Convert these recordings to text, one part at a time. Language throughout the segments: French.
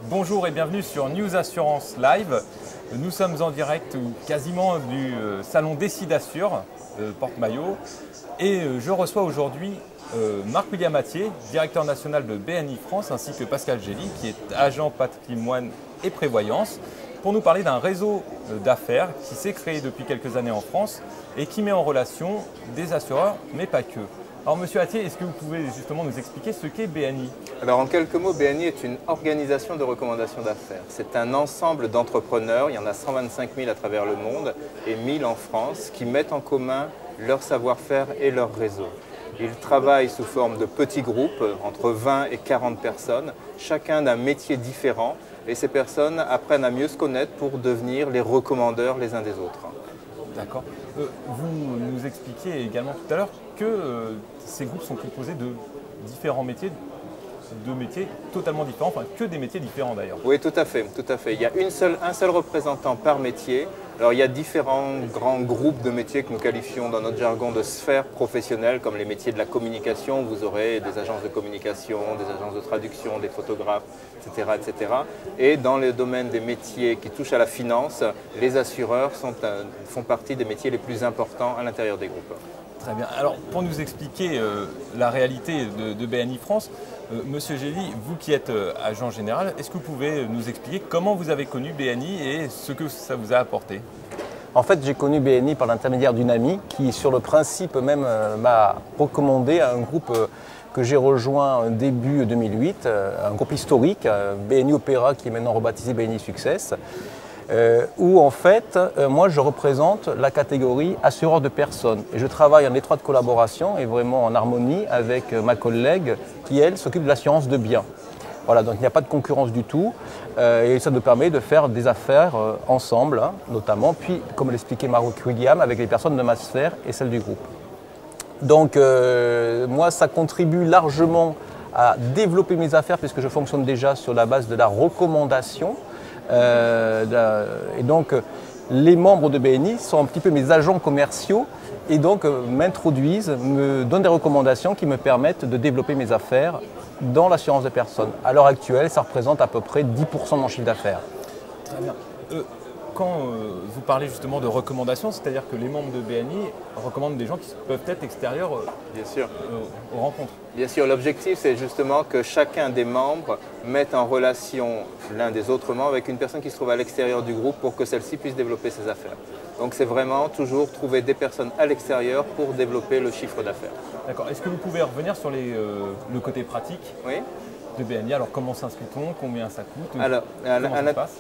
Bonjour et bienvenue sur News Assurance Live. Nous sommes en direct ou quasiment du salon Décidassure, Porte-Maillot. Et je reçois aujourd'hui Marc-William Mathieu, directeur national de BNI France, ainsi que Pascal Gély, qui est agent patrimoine et prévoyance, pour nous parler d'un réseau d'affaires qui s'est créé depuis quelques années en France et qui met en relation des assureurs, mais pas que. Alors Monsieur Mathieu, est-ce que vous pouvez justement nous expliquer ce qu'est BNI? Alors en quelques mots, BNI est une organisation de recommandation d'affaires. C'est un ensemble d'entrepreneurs, il y en a 125 000 à travers le monde et 1000 en France, qui mettent en commun leur savoir-faire et leur réseau. Ils travaillent sous forme de petits groupes, entre 20 et 40 personnes, chacun d'un métier différent, et ces personnes apprennent à mieux se connaître pour devenir les recommandeurs les uns des autres. D'accord. Vous nous expliquiez également tout à l'heure que ces groupes sont composés de différents métiers, de métiers totalement différents, enfin que des métiers différents d'ailleurs. Oui, tout à fait, tout à fait. Il y a un seul représentant par métier. Alors il y a différents grands groupes de métiers que nous qualifions dans notre jargon de sphères professionnelles, comme les métiers de la communication. Vous aurez des agences de communication, des agences de traduction, des photographes, etc., etc. Et dans le domaine des métiers qui touchent à la finance, les assureurs font partie des métiers les plus importants à l'intérieur des groupes. Très bien. Alors, pour nous expliquer la réalité de BNI France, Monsieur Gély, vous qui êtes agent général, est-ce que vous pouvez nous expliquer comment vous avez connu BNI et ce que ça vous a apporté? En fait, j'ai connu BNI par l'intermédiaire d'une amie qui, sur le principe même, m'a recommandé à un groupe que j'ai rejoint début 2008, un groupe historique, BNI Opéra, qui est maintenant rebaptisé BNI Success. Où en fait, moi je représente la catégorie assureur de personnes. Et je travaille en étroite collaboration et vraiment en harmonie avec ma collègue qui, elle, s'occupe de l'assurance de biens. Voilà, donc il n'y a pas de concurrence du tout et ça nous permet de faire des affaires ensemble, hein, notamment, puis comme l'expliquait Marc-William, avec les personnes de ma sphère et celles du groupe. Donc moi ça contribue largement à développer mes affaires puisque je fonctionne déjà sur la base de la recommandation. Et donc les membres de BNI sont un petit peu mes agents commerciaux et donc m'introduisent, me donnent des recommandations qui me permettent de développer mes affaires dans l'assurance des personnes. À l'heure actuelle, ça représente à peu près 10% de mon chiffre d'affaires. Très bien. Quand vous parlez justement de recommandations, c'est-à-dire que les membres de BNI recommandent des gens qui peuvent être extérieurs Bien sûr. aux rencontres. Bien sûr, l'objectif c'est justement que chacun des membres mette en relation l'un des autres membres avec une personne qui se trouve à l'extérieur du groupe pour que celle-ci puisse développer ses affaires. Donc c'est vraiment toujours trouver des personnes à l'extérieur pour développer le chiffre d'affaires. D'accord. Est-ce que vous pouvez revenir sur le côté pratique de BNI? Alors comment s'inscrit-on? Combien ça coûte?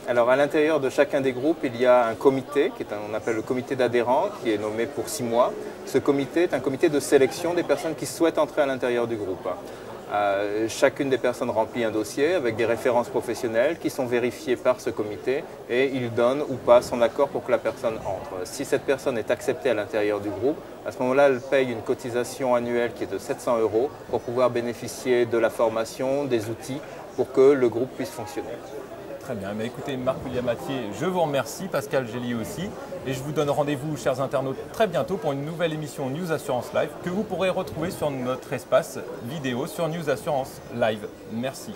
Alors à l'intérieur de chacun des groupes, il y a un comité, on appelle le comité d'adhérents, qui est nommé pour 6 mois. Ce comité est un comité de sélection des personnes qui souhaitent entrer à l'intérieur du groupe. Chacune des personnes remplit un dossier avec des références professionnelles qui sont vérifiées par ce comité et il donne ou pas son accord pour que la personne entre. Si cette personne est acceptée à l'intérieur du groupe, à ce moment-là, elle paye une cotisation annuelle qui est de 700 € pour pouvoir bénéficier de la formation, des outils pour que le groupe puisse fonctionner. Très bien. Mais écoutez, Marc-William Mathieu, je vous remercie, Pascal Gély aussi. Et je vous donne rendez-vous, chers internautes, très bientôt pour une nouvelle émission News Assurance Live que vous pourrez retrouver sur notre espace vidéo sur News Assurance Live. Merci.